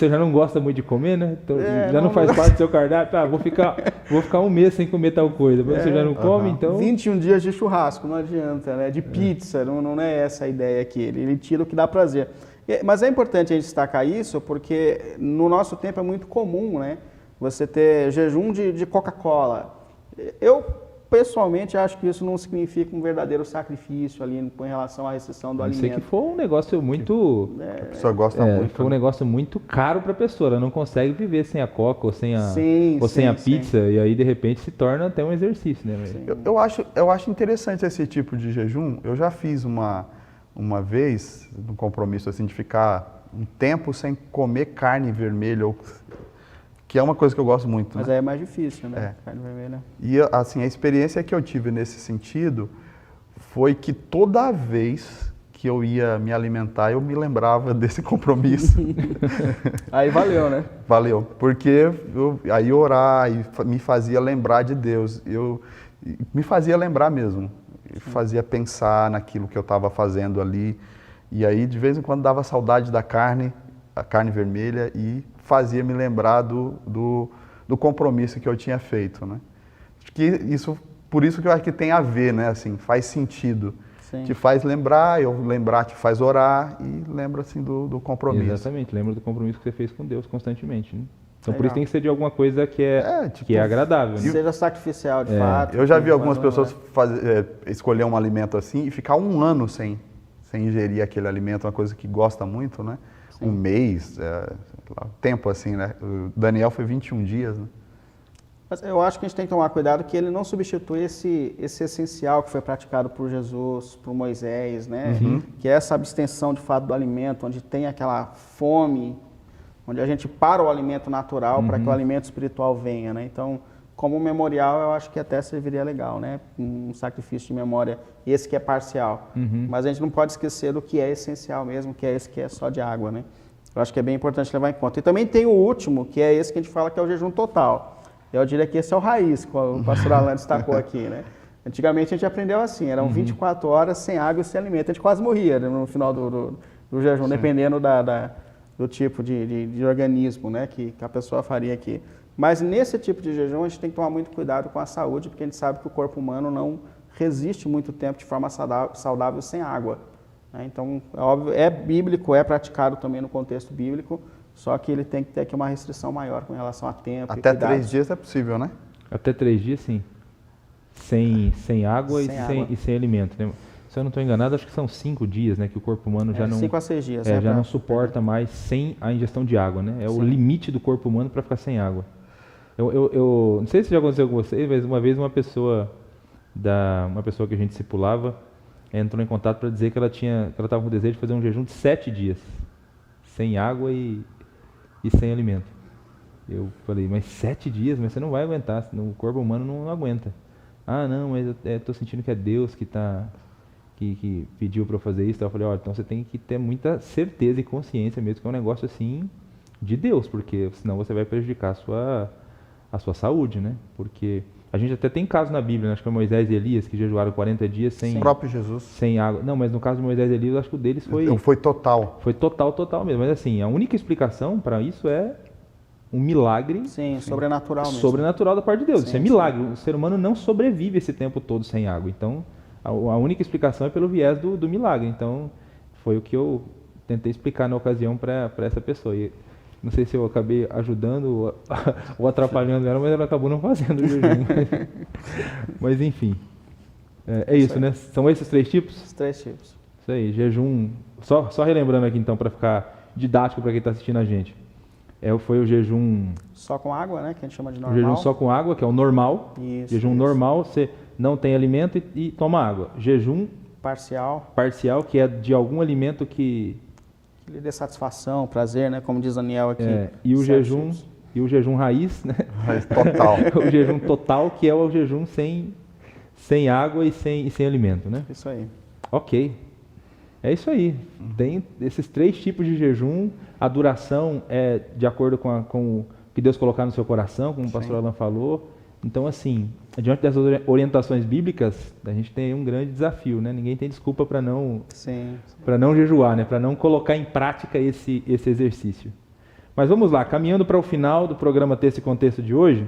já não gosta muito de comer, né? Então, já não faz parte do seu cardápio. Vou ficar um mês sem comer tal coisa. Você já não come, então... 21 dias de churrasco, não adianta, né? De pizza, não é essa a ideia aqui. Ele tira o que dá prazer. Mas é importante a gente destacar isso, porque no nosso tempo é muito comum, né? Você ter jejum de Coca-Cola. Eu pessoalmente acho que isso não significa um verdadeiro sacrifício ali em relação à restrição do alimento. Sei que foi um negócio muito... A pessoa gosta muito. Foi um negócio muito caro para a pessoa. Ela não consegue viver sem a Coca ou sem a pizza. E aí, de repente, se torna até um exercício, né? Eu acho interessante esse tipo de jejum. Eu já fiz uma vez, um compromisso assim, de ficar um tempo sem comer carne vermelha, que é uma coisa que eu gosto muito. Mas né? aí é mais difícil, né? Carne vermelha. E assim, a experiência que eu tive nesse sentido foi que toda vez que eu ia me alimentar, eu me lembrava desse compromisso. Aí valeu, né? Valeu, porque aí orar e me fazia lembrar de Deus. Me fazia lembrar mesmo, fazia pensar naquilo que eu estava fazendo ali. E aí, de vez em quando, dava saudade da carne, a carne vermelha, e fazia me lembrar do compromisso que eu tinha feito, né? Por isso que eu acho que tem a ver, né? Assim, faz sentido. Sim. Te faz lembrar, lembrar te faz orar e lembra assim do compromisso. Exatamente, lembra do compromisso que você fez com Deus constantemente, né? Então Legal. por isso tem que ser de alguma coisa que é agradável. Né? Seja sacrificial de fato. Eu já vi algumas pessoas escolher um alimento assim e ficar um ano sem ingerir aquele alimento, uma coisa que gosta muito, né? Sim. Um mês, tempo assim, né? O Daniel foi 21 dias, né? Mas eu acho que a gente tem que tomar cuidado que ele não substitui esse essencial que foi praticado por Jesus, por Moisés, né? Que é essa abstenção de fato do alimento, onde tem aquela fome, onde a gente para o alimento natural para que o alimento espiritual venha, né? Então, como memorial, eu acho que até serviria legal, né? Um sacrifício de memória, esse que é parcial. Mas a gente não pode esquecer do que é essencial mesmo, que é esse que é só de água, né? Eu acho que é bem importante levar em conta. E também tem o último, que é esse que a gente fala que é o jejum total. Eu diria que esse é o raiz, que o pastor Alan destacou aqui, né? Antigamente a gente aprendeu assim, eram 24 horas sem água e sem alimento. A gente quase morria, né, no final do jejum, sim, dependendo do tipo de organismo, né, que a pessoa faria aqui. Mas nesse tipo de jejum a gente tem que tomar muito cuidado com a saúde, porque a gente sabe que o corpo humano não resiste muito tempo de forma saudável sem água. né? Então, é óbvio, é bíblico, é praticado também no contexto bíblico, só que ele tem que ter aqui uma restrição maior com relação a tempo Até e 3 dias é possível, né? Até 3 dias, sim. Sem água, Sem água. E sem alimento, né? Se eu não estou enganado, acho que são 5 dias, né? Que o corpo humano já não... 5 a 6 dias. já não suporta mais sem a ingestão de água, né? É o limite do corpo humano para ficar sem água. Eu não sei se já aconteceu com vocês, mas uma vez uma pessoa que a gente discipulava entrou em contato para dizer que ela estava com o desejo de fazer um jejum de 7 dias, sem água e sem alimento. Eu falei, mas 7 dias? Mas você não vai aguentar, o corpo humano não aguenta. Ah, não, mas eu estou sentindo que é Deus que pediu para eu fazer isso. Então eu falei, olha, então você tem que ter muita certeza e consciência mesmo que é um negócio assim de Deus, porque senão você vai prejudicar a sua saúde, né? Porque a gente até tem caso na Bíblia, né? Acho que foi Moisés e Elias que jejuaram 40 dias sem... O próprio Jesus. Sem água. Não, mas no caso de Moisés e Elias, acho que o deles foi... Foi total. Foi total mesmo. Mas assim, a única explicação para isso é um milagre... Sim, sobrenatural mesmo. Sobrenatural da parte de Deus. Sim, isso é milagre. O ser humano não sobrevive esse tempo todo sem água. Então, a única explicação é pelo viés do milagre. Então, foi o que eu tentei explicar na ocasião para essa pessoa. E não sei se eu acabei ajudando ou atrapalhando ela, mas ela acabou não fazendo o jejum. Mas enfim, é isso, né? São esses 3 tipos? Os 3 tipos. Isso aí, jejum... Só relembrando aqui então, para ficar didático para quem está assistindo a gente. Foi o jejum... Só com água, né? Que a gente chama de normal. O jejum só com água, que é o normal. Isso, jejum normal, você não tem alimento e toma água. Jejum parcial, que é de algum alimento que lhe dê satisfação, prazer, né? Como diz Daniel aqui. E o jejum raiz, né? Raiz total. O jejum total, que é o jejum sem água e sem alimento, né? Isso aí. Ok. É isso aí. Tem esses 3 tipos de jejum. A duração é de acordo com o que Deus colocar no seu coração, como o pastor Alan falou. Então, assim, diante dessas orientações bíblicas, a gente tem um grande desafio, né? Ninguém tem desculpa para não jejuar, né? Para não colocar em prática esse exercício. Mas vamos lá, caminhando para o final do programa Texto e Contexto de hoje,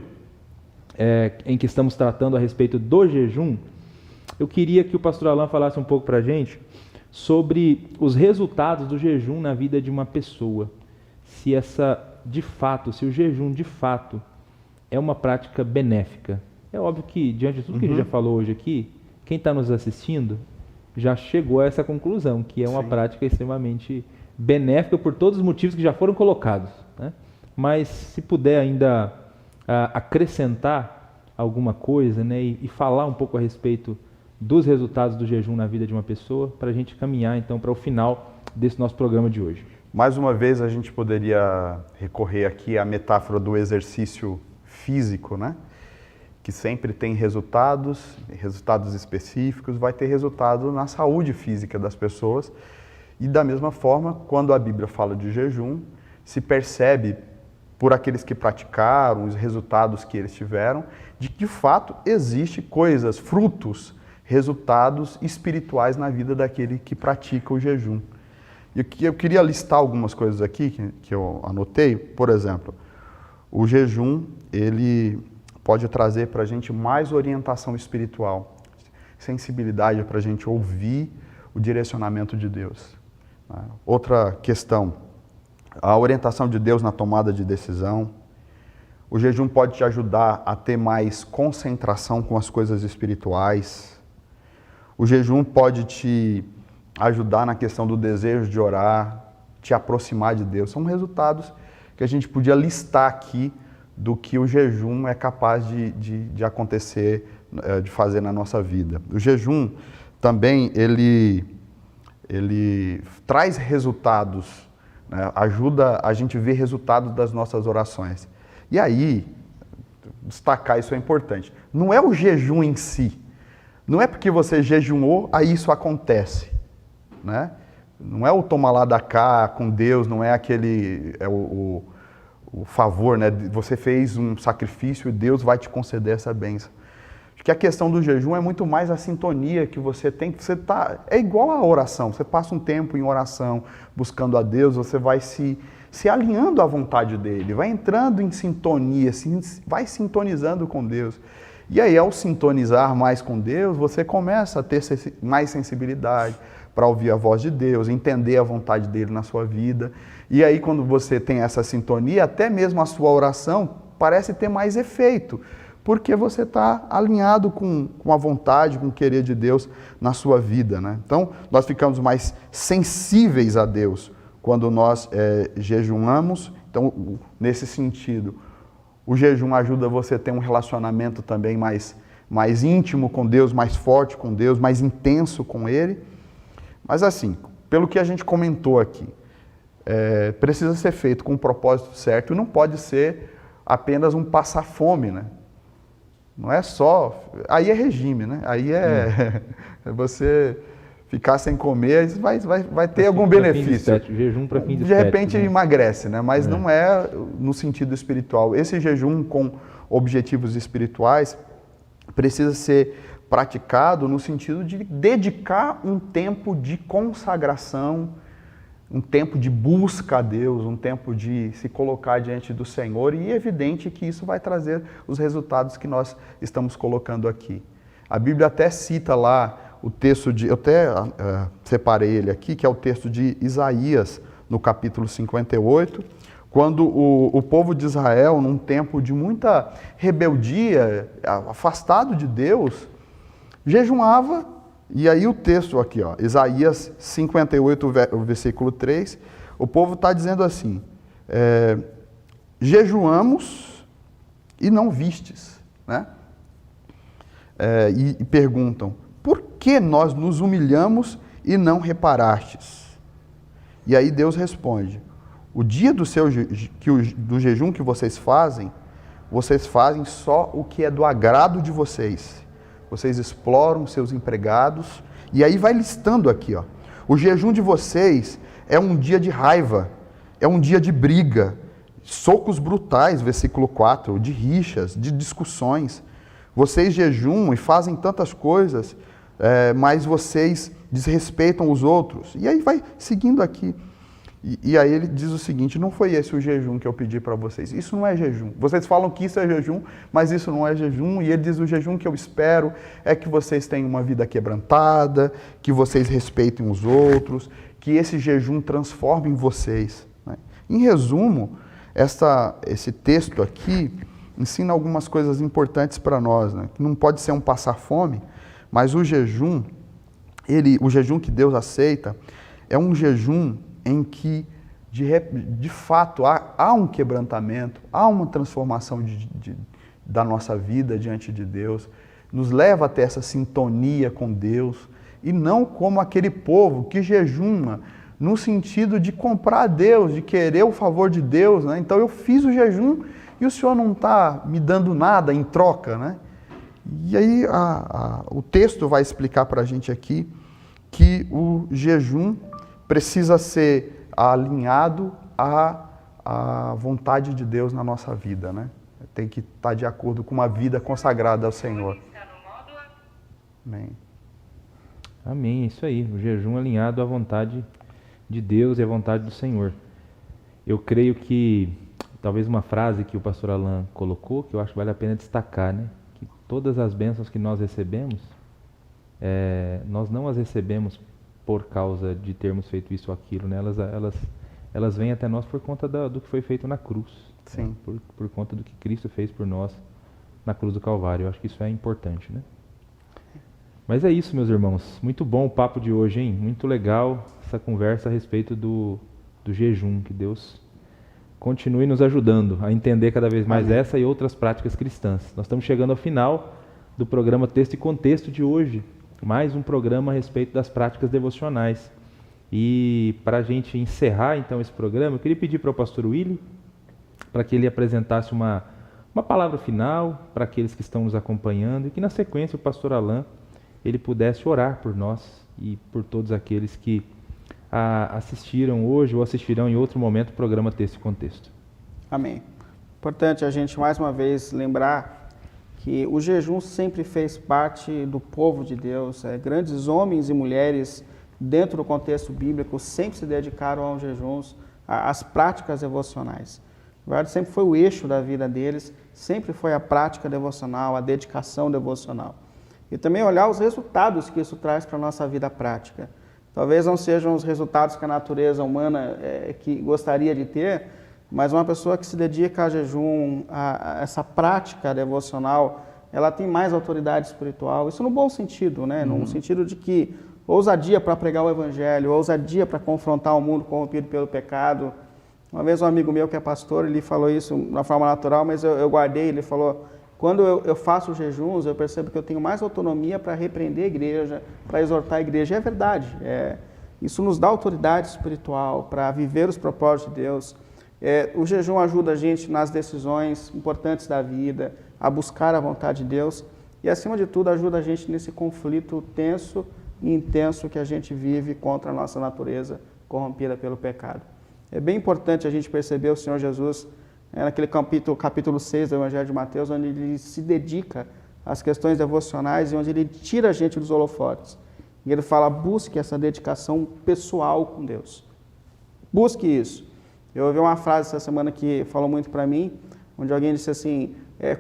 em que estamos tratando a respeito do jejum, eu queria que o pastor Alan falasse um pouco para a gente sobre os resultados do jejum na vida de uma pessoa. Se o jejum de fato é uma prática benéfica. É óbvio que, diante de tudo que a gente já falou hoje aqui, quem está nos assistindo já chegou a essa conclusão, que é uma prática extremamente benéfica por todos os motivos que já foram colocados, né? Mas se puder ainda acrescentar alguma coisa, né, e falar um pouco a respeito dos resultados do jejum na vida de uma pessoa, para a gente caminhar então para o final desse nosso programa de hoje. Mais uma vez a gente poderia recorrer aqui à metáfora do exercício físico, né? Que sempre tem resultados específicos, vai ter resultado na saúde física das pessoas. E da mesma forma, quando a Bíblia fala de jejum, se percebe por aqueles que praticaram, os resultados que eles tiveram, de que de fato existe coisas, frutos, resultados espirituais na vida daquele que pratica o jejum. E eu queria listar algumas coisas aqui que eu anotei. Por exemplo, o jejum, ele pode trazer para a gente mais orientação espiritual, sensibilidade para a gente ouvir o direcionamento de Deus. Outra questão, a orientação de Deus na tomada de decisão. O jejum pode te ajudar a ter mais concentração com as coisas espirituais. O jejum pode te ajudar na questão do desejo de orar, te aproximar de Deus. São resultados que a gente podia listar aqui do que o jejum é capaz de acontecer, de fazer na nossa vida. O jejum também, ele traz resultados, né? Ajuda a gente a ver resultados das nossas orações. E aí, destacar isso é importante. Não é o jejum em si. Não é porque você jejuou, aí isso acontece, né? Não é o tomar lá da cá com Deus, não é aquele... o favor, né? Você fez um sacrifício e Deus vai te conceder essa bênção. Acho que a questão do jejum é muito mais a sintonia que você tem. É igual a oração. Você passa um tempo em oração, buscando a Deus, você vai se alinhando à vontade dele, vai entrando em sintonia, vai sintonizando com Deus. E aí, ao sintonizar mais com Deus, você começa a ter mais sensibilidade, para ouvir a voz de Deus, entender a vontade dele na sua vida. E aí, quando você tem essa sintonia, até mesmo a sua oração parece ter mais efeito, porque você está alinhado com a vontade, com o querer de Deus na sua vida, né? Então, nós ficamos mais sensíveis a Deus quando nós jejuamos. Então, nesse sentido, o jejum ajuda você a ter um relacionamento também mais íntimo com Deus, mais forte com Deus, mais intenso com Ele. Mas assim, pelo que a gente comentou aqui, precisa ser feito com o propósito certo e não pode ser apenas um passar fome, né? Não é só... Aí é regime, né? Aí é você ficar sem comer, vai ter algum benefício. Jejum para fim de De repente né? emagrece, né? Mas não é no sentido espiritual. Esse jejum com objetivos espirituais precisa ser praticado no sentido de dedicar um tempo de consagração, um tempo de busca a Deus, um tempo de se colocar diante do Senhor, e é evidente que isso vai trazer os resultados que nós estamos colocando aqui. A Bíblia até cita lá o texto eu até separei ele aqui, que é o texto de Isaías, no capítulo 58, quando o povo de Israel, num tempo de muita rebeldia, afastado de Deus, jejuava. E aí o texto aqui, ó, Isaías 58, o versículo 3, o povo está dizendo assim, jejuamos e não vistes, né? E perguntam, por que nós nos humilhamos e não reparastes? E aí Deus responde, o dia do jejum que vocês fazem só o que é do agrado de vocês. Vocês exploram seus empregados, e aí vai listando aqui, ó. O jejum de vocês é um dia de raiva, é um dia de briga, socos brutais, versículo 4, de rixas, de discussões. Vocês jejumam e fazem tantas coisas, mas vocês desrespeitam os outros. E aí vai seguindo aqui. E aí ele diz o seguinte, não foi esse o jejum que eu pedi para vocês. Isso não é jejum. Vocês falam que isso é jejum, mas isso não é jejum. E ele diz, o jejum que eu espero é que vocês tenham uma vida quebrantada, que vocês respeitem os outros, que esse jejum transforme em vocês, né? Em resumo, esse texto aqui ensina algumas coisas importantes para nós, né? Que não pode ser um passar fome, mas o jejum que Deus aceita é um jejum em que, de fato, há um quebrantamento, há uma transformação da nossa vida diante de Deus, nos leva a ter essa sintonia com Deus, e não como aquele povo que jejuma no sentido de comprar a Deus, de querer o favor de Deus, né? Então eu fiz o jejum e o Senhor não está me dando nada em troca, né? E aí o texto vai explicar para a gente aqui que o jejum precisa ser alinhado à vontade de Deus na nossa vida, né? Tem que estar de acordo com uma vida consagrada ao Senhor. Amém. Amém, isso aí. O jejum alinhado à vontade de Deus e à vontade do Senhor. Eu creio que, talvez uma frase que o pastor Alan colocou, que eu acho que vale a pena destacar, né? Que todas as bênçãos que nós recebemos, nós não as recebemos por causa de termos feito isso ou aquilo, né? Elas vêm até nós por conta do que foi feito na cruz. Sim. Né? Por conta do que Cristo fez por nós na cruz do Calvário. Eu acho que isso é importante, né? Mas é isso, meus irmãos. Muito bom o papo de hoje, hein? Muito legal essa conversa a respeito do jejum. Que Deus continue nos ajudando a entender cada vez mais Amém. Essa e outras práticas cristãs. Nós estamos chegando ao final do programa Texto e Contexto de hoje. Mais um programa a respeito das práticas devocionais. E para a gente encerrar então esse programa, eu queria pedir para o pastor Willy para que ele apresentasse uma palavra final para aqueles que estão nos acompanhando e que na sequência o pastor Alan ele pudesse orar por nós e por todos aqueles que assistiram hoje ou assistirão em outro momento o programa Texto e Contexto. Amém. Importante a gente mais uma vez lembrar que o jejum sempre fez parte do povo de Deus. Grandes homens e mulheres dentro do contexto bíblico sempre se dedicaram aos jejuns, às práticas devocionais. Na verdade, sempre foi o eixo da vida deles, sempre foi a prática devocional, a dedicação devocional. E também olhar os resultados que isso traz para a nossa vida prática. Talvez não sejam os resultados que a natureza humana que gostaria de ter, mas uma pessoa que se dedica a jejum, a essa prática devocional, ela tem mais autoridade espiritual. Isso no bom sentido, né? No sentido de que ousadia para pregar o evangelho, ousadia para confrontar o mundo corrompido pelo pecado. Uma vez um amigo meu que é pastor, ele falou isso de uma forma natural, mas eu guardei, ele falou: quando eu faço jejuns, eu percebo que eu tenho mais autonomia para repreender a igreja, para exortar a igreja. E é verdade, isso nos dá autoridade espiritual para viver os propósitos de Deus. O jejum ajuda a gente nas decisões importantes da vida, a buscar a vontade de Deus e, acima de tudo, ajuda a gente nesse conflito tenso e intenso que a gente vive contra a nossa natureza corrompida pelo pecado. É bem importante a gente perceber o Senhor Jesus naquele capítulo 6 do Evangelho de Mateus, onde ele se dedica às questões devocionais e onde ele tira a gente dos holofotes. E ele fala: busque essa dedicação pessoal com Deus. Busque isso. Eu ouvi uma frase essa semana que falou muito para mim, onde alguém disse assim: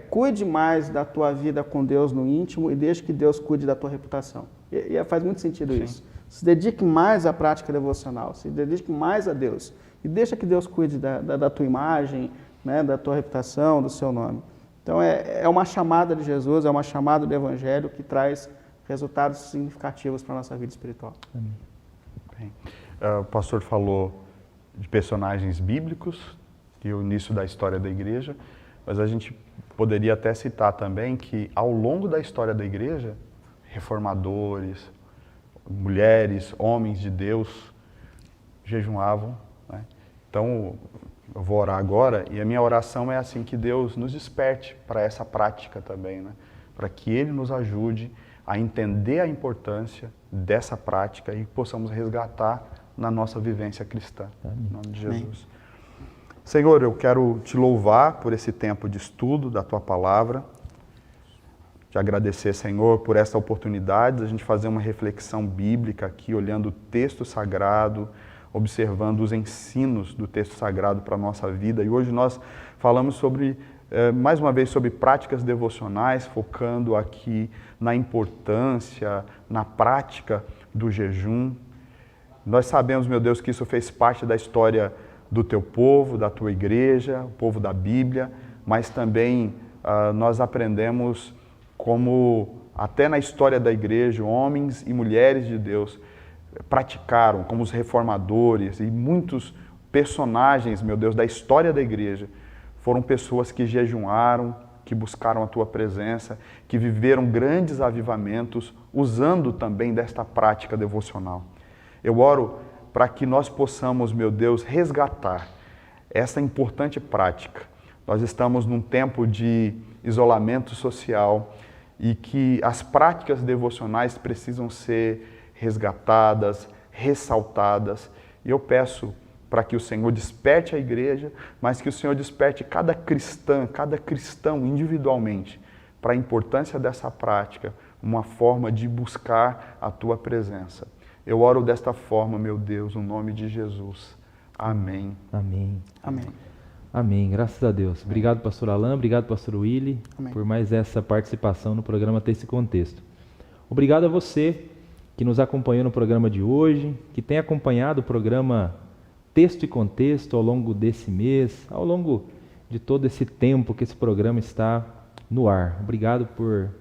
cuide mais da tua vida com Deus no íntimo e deixe que Deus cuide da tua reputação. E faz muito sentido isso. Se dedique mais à prática devocional, se dedique mais a Deus e deixa que Deus cuide da tua imagem, né, da tua reputação, do seu nome. Então é uma chamada de Jesus, é uma chamada do Evangelho que traz resultados significativos para a nossa vida espiritual. Amém. Bem, o pastor falou de personagens bíblicos e o início da história da igreja, mas a gente poderia até citar também que ao longo da história da igreja, reformadores, mulheres, homens de Deus jejuavam, né? Então, eu vou orar agora e a minha oração é assim, que Deus nos desperte para essa prática também, né? Para que Ele nos ajude a entender a importância dessa prática e possamos resgatar na nossa vivência cristã. Amém. Em nome de Jesus. Amém. Senhor, eu quero te louvar por esse tempo de estudo da Tua Palavra. Te agradecer, Senhor, por essa oportunidade de a gente fazer uma reflexão bíblica aqui, olhando o texto sagrado, observando os ensinos do texto sagrado para a nossa vida. E hoje nós falamos sobre, mais uma vez, sobre práticas devocionais, focando aqui na importância, na prática do jejum. Nós sabemos, meu Deus, que isso fez parte da história do Teu povo, da Tua igreja, o povo da Bíblia, mas também nós aprendemos como, até na história da igreja, homens e mulheres de Deus praticaram, como os reformadores e muitos personagens, meu Deus, da história da igreja, foram pessoas que jejuaram, que buscaram a Tua presença, que viveram grandes avivamentos, usando também desta prática devocional. Eu oro para que nós possamos, meu Deus, resgatar essa importante prática. Nós estamos num tempo de isolamento social e que as práticas devocionais precisam ser resgatadas, ressaltadas. E eu peço para que o Senhor desperte a igreja, mas que o Senhor desperte cada cristã, cada cristão individualmente, para a importância dessa prática, uma forma de buscar a Tua presença. Eu oro desta forma, meu Deus, no nome de Jesus. Amém. Amém. Amém. Amém, graças a Deus. Obrigado, pastor Alain, obrigado, pastor Willy, por mais essa participação no programa Texto e Contexto. Obrigado a você que nos acompanhou no programa de hoje, que tem acompanhado o programa Texto e Contexto ao longo desse mês, ao longo de todo esse tempo que esse programa está no ar. Obrigado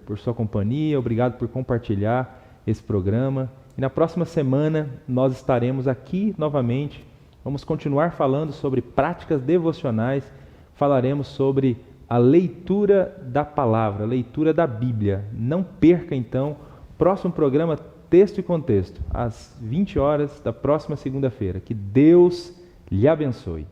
por sua companhia, obrigado por compartilhar esse programa. E na próxima semana nós estaremos aqui novamente. Vamos continuar falando sobre práticas devocionais, falaremos sobre a leitura da palavra, a leitura da Bíblia. Não perca então o próximo programa Texto e Contexto, às 20 horas da próxima segunda-feira. Que Deus lhe abençoe.